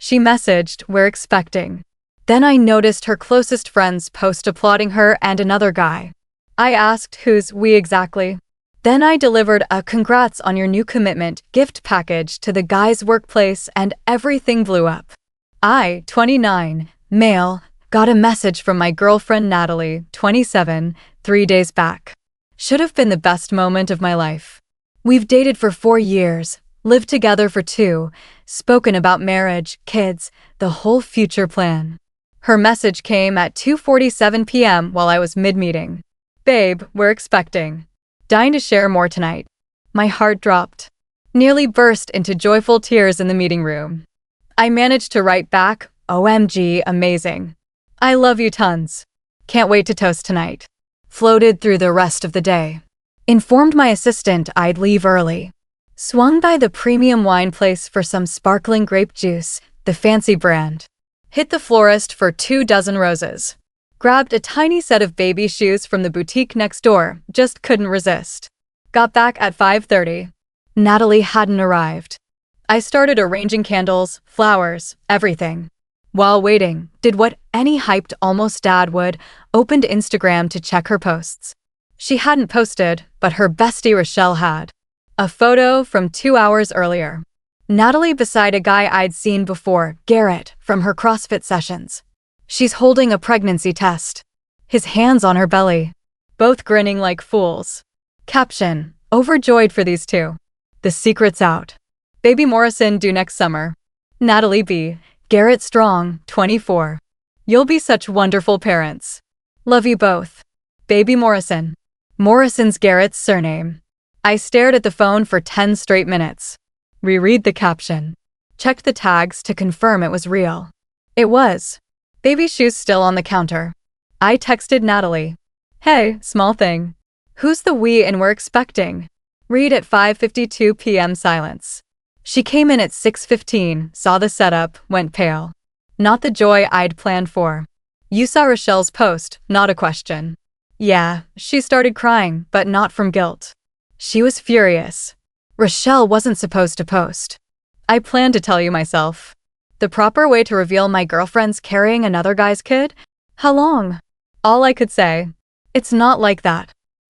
She messaged, "We're expecting." Then I noticed her closest friends post applauding her and another guy. I asked, "Who's we exactly?" Then I delivered a "congrats on your new commitment" gift package to the guy's workplace and everything blew up. I, 29, male, got a message from my girlfriend Natalie, 27, 3 days back. Should have been the best moment of my life. We've dated for 4 years, lived together for 2, spoken about marriage, kids, the whole future plan. Her message came at 2:47 p.m. while I was mid-meeting. "Babe, we're expecting. Dying to share more tonight." My heart dropped. Nearly burst into joyful tears in the meeting room. I managed to write back, "OMG, amazing. I love you tons. Can't wait to toast tonight." Floated through the rest of the day. Informed my assistant I'd leave early. Swung by the premium wine place for some sparkling grape juice, the fancy brand. Hit the florist for 2 dozen roses. Grabbed a tiny set of baby shoes from the boutique next door, just couldn't resist. Got back at 5:30. Natalie hadn't arrived. I started arranging candles, flowers, everything. While waiting, did what any hyped almost dad would, opened Instagram to check her posts. She hadn't posted, but her bestie Rochelle had. A photo from 2 hours earlier. Natalie beside a guy I'd seen before, Garrett, from her CrossFit sessions. She's holding a pregnancy test. His hands on her belly. Both grinning like fools. Caption, "Overjoyed for these two. The secret's out. Baby Morrison due next summer. Natalie B. Garrett Strong, 24. You'll be such wonderful parents. Love you both. Baby Morrison." Morrison's Garrett's surname. I stared at the phone for 10 straight minutes. Reread the caption. Checked the tags to confirm it was real. It was. Baby shoes still on the counter. I texted Natalie. "Hey, small thing. Who's the we and we're expecting?" Read at 5:52 p.m. silence. She came in at 6:15, saw the setup, went pale. Not the joy I'd planned for. "You saw Rochelle's post, not a question." Yeah, she started crying, but not from guilt. She was furious. Rochelle wasn't supposed to post. "I planned to tell you myself. The proper way to reveal my girlfriend's carrying another guy's kid? How long?" All I could say. "It's not like that.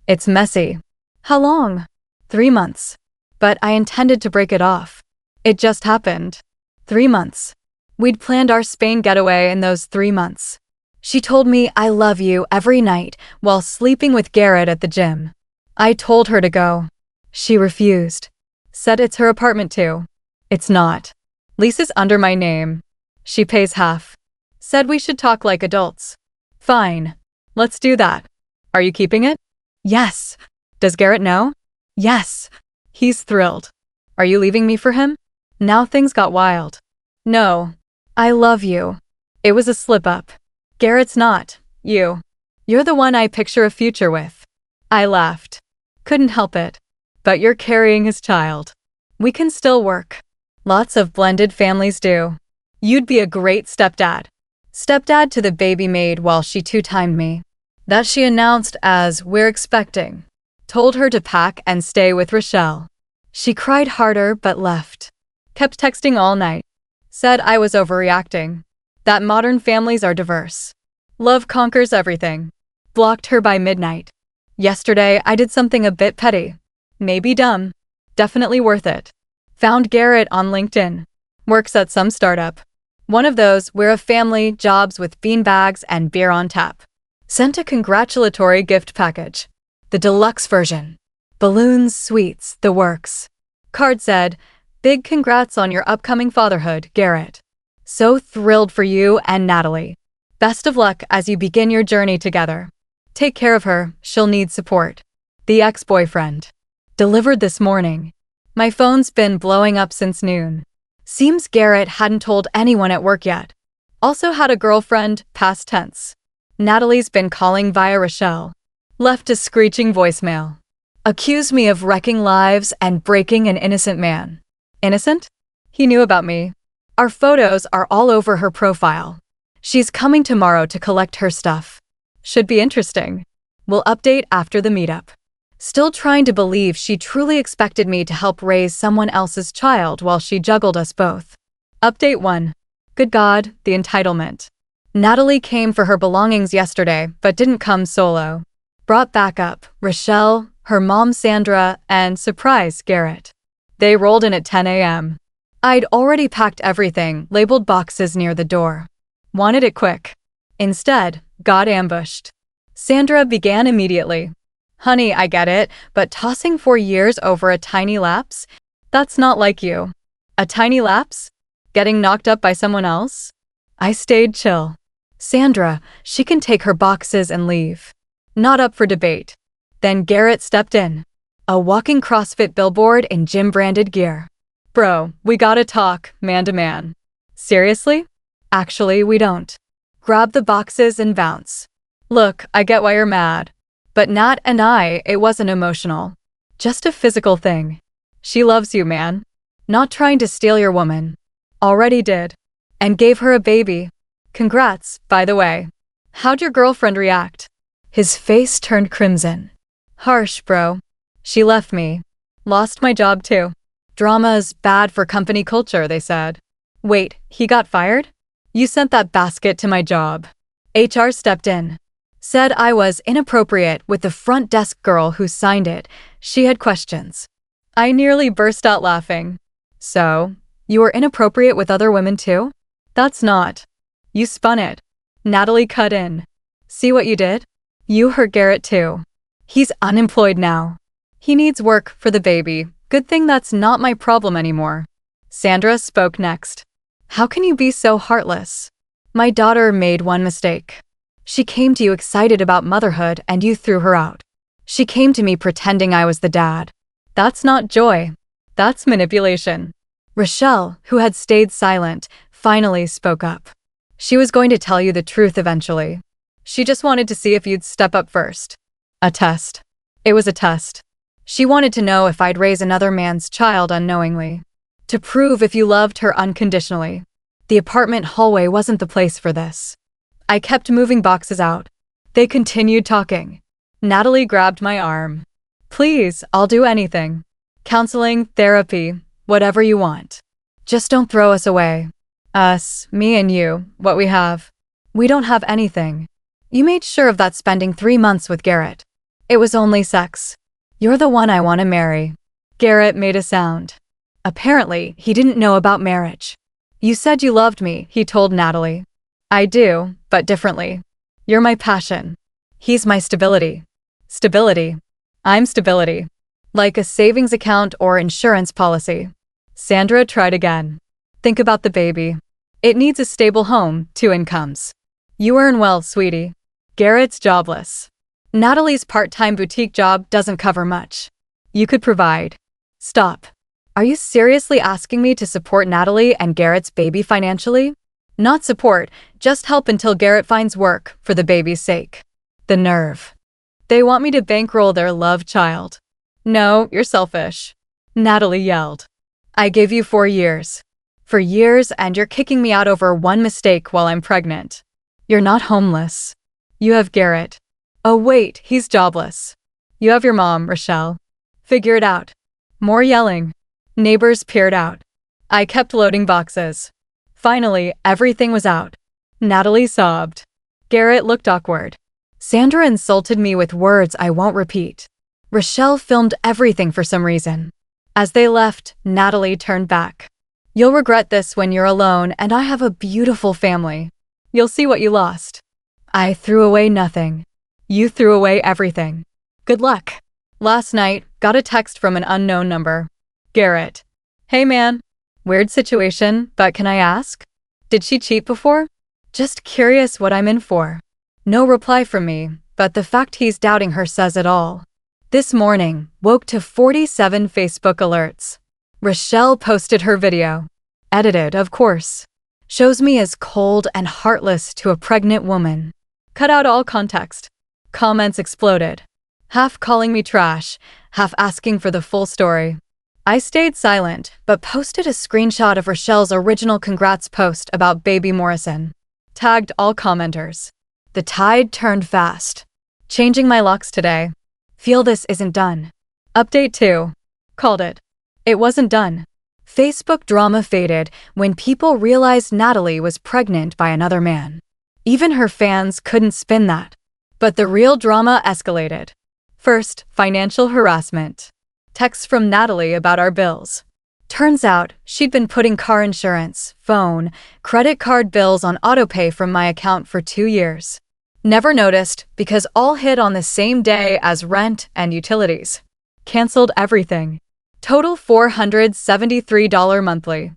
It's messy." "How long?" 3 months. But I intended to break it off. It just happened. 3 months. We'd planned our Spain getaway in those 3 months. She told me "I love you" every night while sleeping with Garrett at the gym. I told her to go. She refused. Said it's her apartment too. It's not. Lease is under my name. She pays half. Said we should talk like adults. Fine. Let's do that. Are you keeping it? Yes. Does Garrett know? Yes. He's thrilled. Are you leaving me for him? Now things got wild. No. I love you. It was a slip-up. Garrett's not. You. You're the one I picture a future with. I laughed. Couldn't help it. But you're carrying his child. We can still work. Lots of blended families do. You'd be a great stepdad. Stepdad to the baby maid while she two-timed me. That she announced as "we're expecting." Told her to pack and stay with Rochelle. She cried harder but left. Kept texting all night. Said I was overreacting. That modern families are diverse. Love conquers everything. Blocked her by midnight. Yesterday I did something a bit petty. Maybe dumb. Definitely worth it. Found Garrett on LinkedIn. Works at some startup. One of those we're a family jobs with beanbags and beer on tap. Sent a congratulatory gift package. The deluxe version. Balloons, sweets, the works. Card said, "Big congrats on your upcoming fatherhood, Garrett. So thrilled for you and Natalie. Best of luck as you begin your journey together. Take care of her, she'll need support. The ex-boyfriend." Delivered this morning. My phone's been blowing up since noon. Seems Garrett hadn't told anyone at work yet. Also had a girlfriend, past tense. Natalie's been calling via Rochelle. Left a screeching voicemail. Accused me of wrecking lives and breaking an innocent man. Innocent? He knew about me. Our photos are all over her profile. She's coming tomorrow to collect her stuff. Should be interesting. We'll update after the meetup. Still trying to believe she truly expected me to help raise someone else's child while she juggled us both. Update 1. Good God, the entitlement. Natalie came for her belongings yesterday, but didn't come solo. Brought backup, Rochelle, her mom Sandra, and surprise, Garrett. They rolled in at 10 a.m. I'd already packed everything, labeled boxes near the door. Wanted it quick. Instead, got ambushed. Sandra began immediately. Honey, I get it, but tossing 4 years over a tiny lapse? That's not like you. A tiny lapse? Getting knocked up by someone else? I stayed chill. Sandra, she can take her boxes and leave. Not up for debate. Then Garrett stepped in. A walking CrossFit billboard in gym-branded gear. Bro, we gotta talk, man to man. Seriously? Actually, we don't. Grab the boxes and bounce. Look, I get why you're mad. But Nat and it wasn't emotional. Just a physical thing. She loves you, man. Not trying to steal your woman. Already did. And gave her a baby. Congrats, by the way. How'd your girlfriend react? His face turned crimson. Harsh, bro. She left me. Lost my job too. Drama's bad for company culture, they said. Wait, he got fired? You sent that basket to my job. HR stepped in. Said I was inappropriate with the front desk girl who signed it. She had questions. I nearly burst out laughing. So, you were inappropriate with other women too? That's not. You spun it. Natalie cut in. See what you did? You hurt Garrett too. He's unemployed now. He needs work for the baby. Good thing that's not my problem anymore. Sandra spoke next. How can you be so heartless? My daughter made one mistake. She came to you excited about motherhood and you threw her out. She came to me pretending I was the dad. That's not joy. That's manipulation. Rochelle, who had stayed silent, finally spoke up. She was going to tell you the truth eventually. She just wanted to see if you'd step up first. A test. It was a test. She wanted to know if I'd raise another man's child unknowingly. To prove if you loved her unconditionally. The apartment hallway wasn't the place for this. I kept moving boxes out. They continued talking. Natalie grabbed my arm. Please, I'll do anything. Counseling, therapy, whatever you want. Just don't throw us away. Us, me and you, what we have. We don't have anything. You made sure of that spending 3 months with Garrett. It was only sex. You're the one I want to marry. Garrett made a sound. Apparently, he didn't know about marriage. You said you loved me, he told Natalie. I do, but differently. You're my passion. He's my stability. Stability. I'm stability. Like a savings account or insurance policy. Sandra tried again. Think about the baby. It needs a stable home, 2 incomes. You earn well, sweetie. Garrett's jobless. Natalie's part-time boutique job doesn't cover much. You could provide. Stop. Are you seriously asking me to support Natalie and Garrett's baby financially? Not support, just help until Garrett finds work, for the baby's sake. The nerve. They want me to bankroll their love child. No, you're selfish. Natalie yelled. I gave you 4 years. For years, and you're kicking me out over one mistake while I'm pregnant. You're not homeless. You have Garrett. Oh wait, he's jobless. You have your mom, Rochelle. Figure it out. More yelling. Neighbors peered out. I kept loading boxes. Finally, everything was out. Natalie sobbed. Garrett looked awkward. Sandra insulted me with words I won't repeat. Rochelle filmed everything for some reason. As they left, Natalie turned back. You'll regret this when you're alone and I have a beautiful family. You'll see what you lost. I threw away nothing. You threw away everything. Good luck. Last night, got a text from an unknown number. Garrett. Hey man. Weird situation, but can I ask? Did she cheat before? Just curious what I'm in for. No reply from me, but the fact he's doubting her says it all. This morning, woke to 47 Facebook alerts. Rochelle posted her video. Edited, of course. Shows me as cold and heartless to a pregnant woman. Cut out all context. Comments exploded. Half calling me trash, half asking for the full story. I stayed silent, but posted a screenshot of Rochelle's original congrats post about baby Morrison. Tagged all commenters. The tide turned fast. Changing my locks today. Feel this isn't done. Update 2. Called it. It wasn't done. Facebook drama faded when people realized Natalie was pregnant by another man. Even her fans couldn't spin that. But the real drama escalated. First, financial harassment. Texts from Natalie about our bills. Turns out, she'd been putting car insurance, phone, credit card bills on autopay from my account for 2 years. Never noticed because all hit on the same day as rent and utilities. Cancelled everything. Total $473 monthly.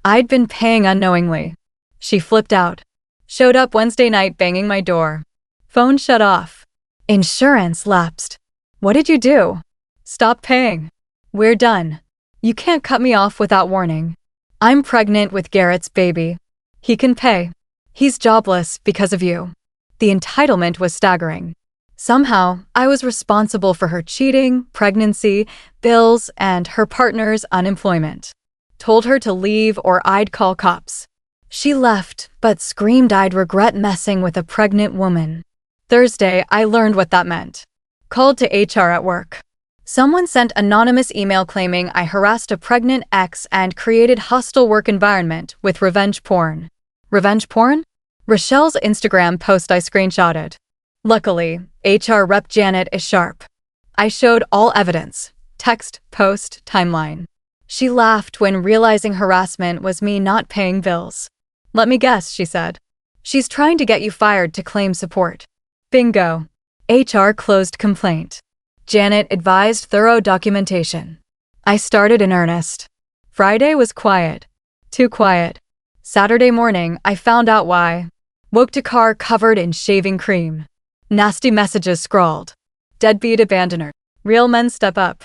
I'd been paying unknowingly. She flipped out. Showed up Wednesday night banging my door. Phone shut off. Insurance lapsed. What did you do? Stop paying. We're done. You can't cut me off without warning. I'm pregnant with Garrett's baby. He can pay. He's jobless because of you. The entitlement was staggering. Somehow, I was responsible for her cheating, pregnancy, bills, and her partner's unemployment. Told her to leave or I'd call cops. She left, but screamed I'd regret messing with a pregnant woman. Thursday, I learned what that meant. Called to HR at work. Someone sent anonymous email claiming I harassed a pregnant ex and created hostile work environment with revenge porn. Revenge porn? Rochelle's Instagram post I screenshotted. Luckily, HR rep Janet is sharp. I showed all evidence. Text, post, timeline. She laughed when realizing harassment was me not paying bills. Let me guess, she said. She's trying to get you fired to claim support. Bingo. HR closed complaint. Janet advised thorough documentation. I started in earnest. Friday was quiet. Too quiet. Saturday morning, I found out why. Woke to car covered in shaving cream. Nasty messages scrawled. Deadbeat abandoner. Real men step up.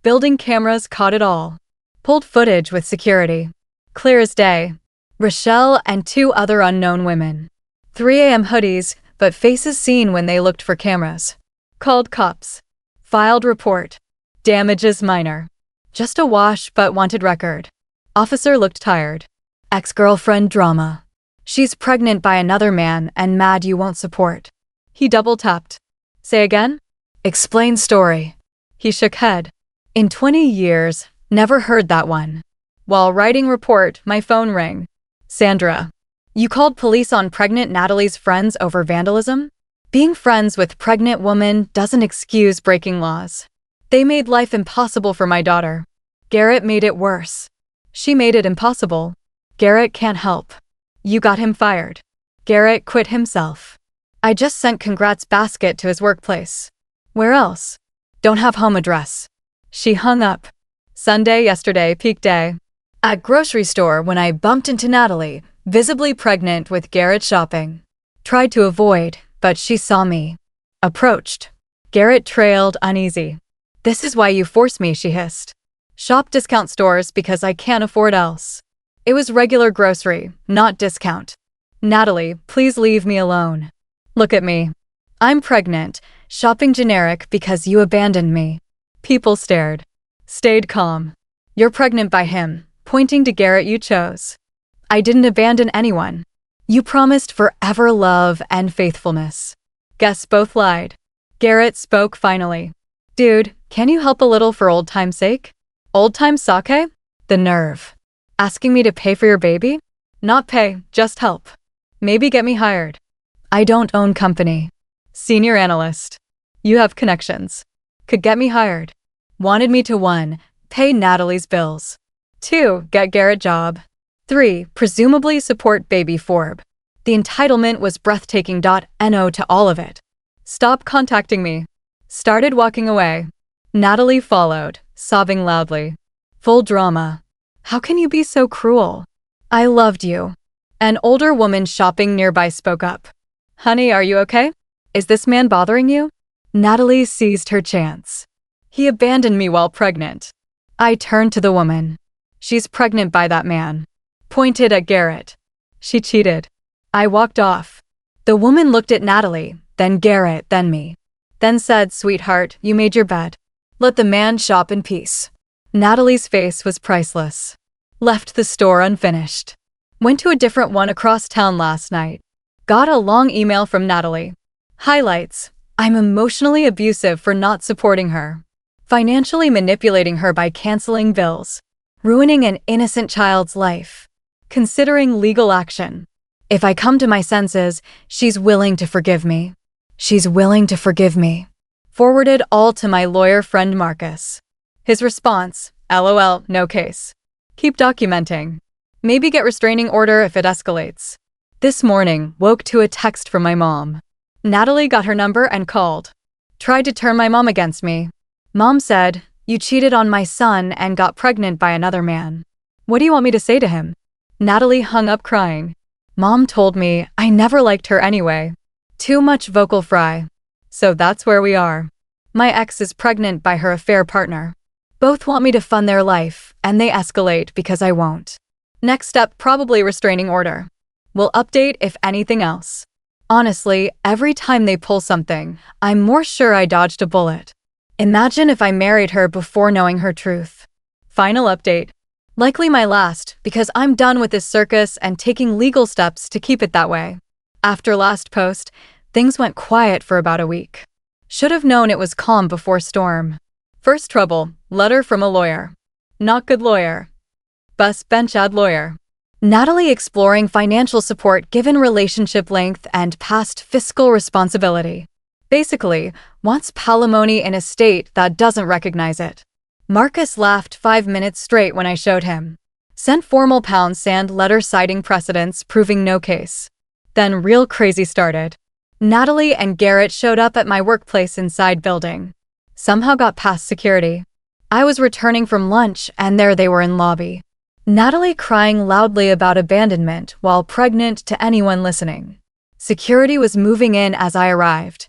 Building cameras caught it all. Pulled footage with security. Clear as day. Rochelle and 2 other unknown women. 3 a.m. hoodies, but faces seen when they looked for cameras. Called cops. Filed report. Damages minor. Just a wash but wanted record. Officer looked tired. Ex-girlfriend drama. She's pregnant by another man and mad you won't support. He double-tapped. Say again? Explain story. He shook head. In 20 years, never heard that one. While writing report, my phone rang. Sandra. You called police on pregnant Natalie's friends over vandalism? Being friends with pregnant women doesn't excuse breaking laws. They made life impossible for my daughter. Garrett made it worse. She made it impossible. Garrett can't help. You got him fired. Garrett quit himself. I just sent congrats basket to his workplace. Where else? Don't have home address. She hung up. Sunday yesterday, peak day. At grocery store when I bumped into Natalie, visibly pregnant with Garrett shopping. Tried to avoid, but she saw me. Approached. Garrett trailed uneasy. This is why you force me, she hissed. Shop discount stores because I can't afford else. It was regular grocery, not discount. Natalie, please leave me alone. Look at me. I'm pregnant, shopping generic because you abandoned me. People stared. Stayed calm. You're pregnant by him, pointing to Garrett you chose. I didn't abandon anyone. You promised forever love and faithfulness. Guess both lied. Garrett spoke finally. Dude, can you help a little for old time's sake? Old time sake? The nerve. Asking me to pay for your baby? Not pay, just help. Maybe get me hired. I don't own company. Senior analyst. You have connections. Could get me hired. Wanted me to 1. Pay Natalie's bills. 2. Get Garrett job. 3. Presumably support baby Forb. The entitlement was breathtaking. No to all of it. Stop contacting me. Started walking away. Natalie followed, sobbing loudly. Full drama. How can you be so cruel? I loved you. An older woman shopping nearby spoke up. Honey, are you okay? Is this man bothering you? Natalie seized her chance. He abandoned me while pregnant. I turned to the woman. She's pregnant by that man. Pointed at Garrett. She cheated. I walked off. The woman looked at Natalie, then Garrett, then me. Then said, sweetheart, you made your bed. Let the man shop in peace. Natalie's face was priceless. Left the store unfinished. Went to a different one across town last night. Got a long email from Natalie. Highlights. I'm emotionally abusive for not supporting her. Financially manipulating her by canceling bills. ruining an innocent child's life. Considering legal action. If I come to my senses, she's willing to forgive me. She's willing to forgive me. Forwarded all to my lawyer friend Marcus. His response, LOL, no case. Keep documenting. Maybe get restraining order if it escalates. This morning, woke to a text from my mom. Natalie got her number and called. Tried to turn my mom against me. Mom said, you cheated on my son and got pregnant by another man. What do you want me to say to him? Natalie hung up crying. Mom told me I never liked her anyway. Too much vocal fry. So that's where we are. My ex is pregnant by her affair partner. Both want me to fund their life, and they escalate because I won't. Next step, probably restraining order. We'll update if anything else. Honestly, every time they pull something, I'm more sure I dodged a bullet. Imagine if I married her before knowing her truth. Final update. Likely my last, because I'm done with this circus and taking legal steps to keep it that way. After last post, things went quiet for about a week. Should have known it was calm before storm. First trouble, letter from a lawyer. Not good lawyer. Bus bench ad lawyer. Natalie exploring financial support given relationship length and past fiscal responsibility. Basically, wants palimony in a state that doesn't recognize it. Marcus laughed 5 minutes straight when I showed him. Sent formal £, letter citing precedents proving no case. Then real crazy started. Natalie and Garrett showed up at my workplace inside building. Somehow got past security. I was returning from lunch and there they were in lobby. Natalie crying loudly about abandonment while pregnant to anyone listening. Security was moving in as I arrived.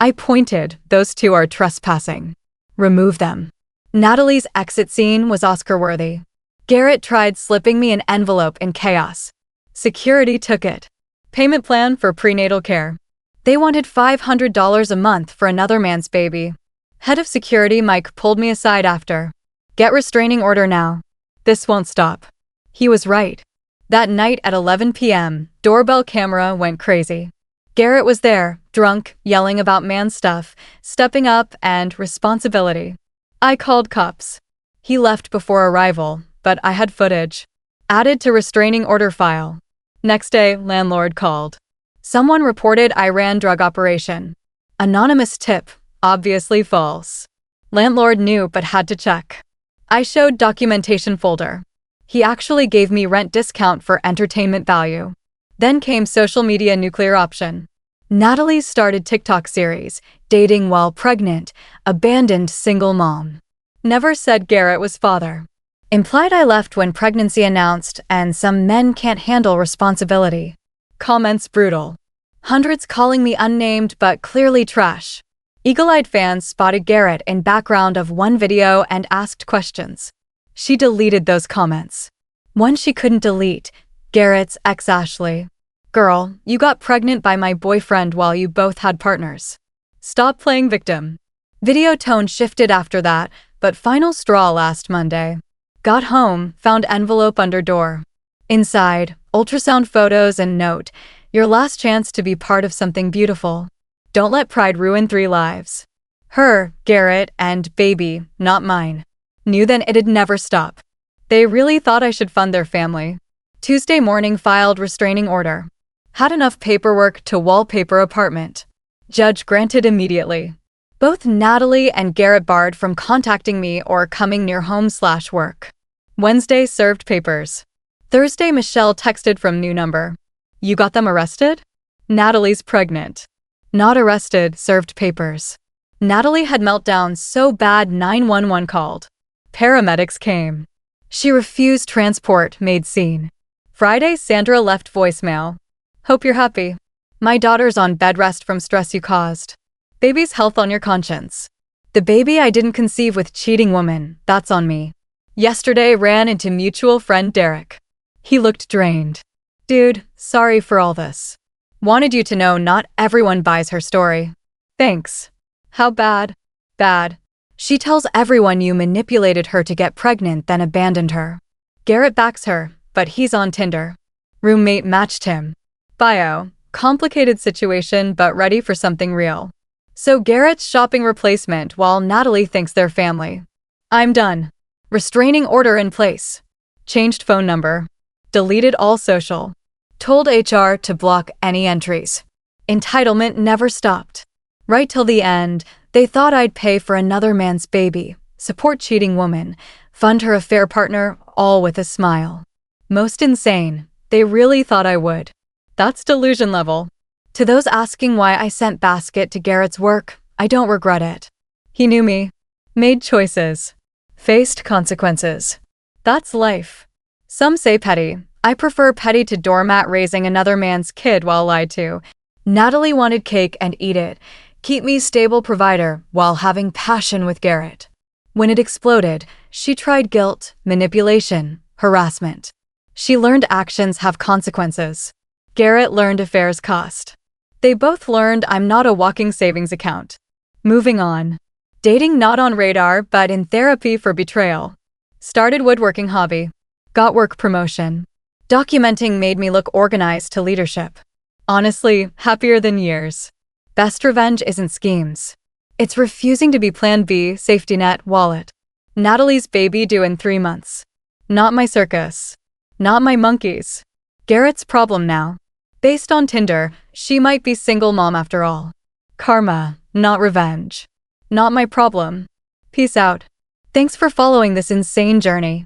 I pointed, those two are trespassing. Remove them. Natalie's exit scene was Oscar-worthy. Garrett tried slipping me an envelope in chaos. Security took it. Payment plan for prenatal care. They wanted $500 a month for another man's baby. Head of security Mike pulled me aside after. Get restraining order now. This won't stop. He was right. That night at 11 p.m., doorbell camera went crazy. Garrett was there, drunk, yelling about man stuff, stepping up, and responsibility. I called cops. He left before arrival, but I had footage. Added to restraining order file. Next day, landlord called. Someone reported I ran drug operation. Anonymous tip, obviously false. Landlord knew but had to check. I showed documentation folder. He actually gave me rent discount for entertainment value. Then came social media nuclear option. Natalie started TikTok series, dating while pregnant, abandoned single mom. Never said Garrett was father. Implied I left when pregnancy announced and some men can't handle responsibility. Comments brutal. Hundreds calling me unnamed but clearly trash. Eagle-eyed fans spotted Garrett in background of one video and asked questions. She deleted those comments. One she couldn't delete, Garrett's ex Ashley. Girl, you got pregnant by my boyfriend while you both had partners. Stop playing victim. Video tone shifted after that, but final straw last Monday. Got home, found envelope under door. Inside, ultrasound photos and note, your last chance to be part of something beautiful. Don't let pride ruin 3 lives. Her, Garrett, and baby, not mine. Knew then it'd never stop. They really thought I should fund their family. Tuesday morning filed restraining order. Had enough paperwork to wallpaper apartment. Judge granted immediately. Both Natalie and Garrett barred from contacting me or coming near home/work. Wednesday served papers. Thursday Michelle texted from new number. You got them arrested? Natalie's pregnant. Not arrested, served papers. Natalie had meltdown so bad 911 called. Paramedics came. She refused transport, made scene. Friday Sandra left voicemail. Hope you're happy. My daughter's on bed rest from stress you caused. Baby's health on your conscience. The baby I didn't conceive with cheating woman, that's on me. Yesterday ran into mutual friend Derek. He looked drained. Dude, sorry for all this. Wanted you to know not everyone buys her story. Thanks. How bad? Bad. She tells everyone you manipulated her to get pregnant then abandoned her. Garrett backs her, but he's on Tinder. Roommate matched him. Bio, complicated situation but ready for something real. So Garrett's shopping replacement while Natalie thinks they're family. I'm done. Restraining order in place. Changed phone number. Deleted all social. Told HR to block any entries. Entitlement never stopped. Right till the end, they thought I'd pay for another man's baby, support cheating woman, fund her affair partner, all with a smile. Most insane, they really thought I would. That's delusion level. To those asking why I sent Basket to Garrett's work, I don't regret it. He knew me, made choices, faced consequences. That's life. Some say petty. I prefer petty to doormat raising another man's kid while lied to. Natalie wanted cake and eat it. Keep me stable provider while having passion with Garrett. When it exploded, she tried guilt, manipulation, harassment. She learned actions have consequences. Garrett learned affairs cost. They both learned I'm not a walking savings account. Moving on. Dating not on radar but in therapy for betrayal. Started woodworking hobby. Got work promotion. Documenting made me look organized to leadership. Honestly, happier than years. Best revenge isn't schemes. It's refusing to be plan B, safety net, wallet. Natalie's baby due in 3 months. Not my circus. Not my monkeys. Garrett's problem now. Based on Tinder, she might be single mom after all. Karma, not revenge. Not my problem. Peace out. Thanks for following this insane journey.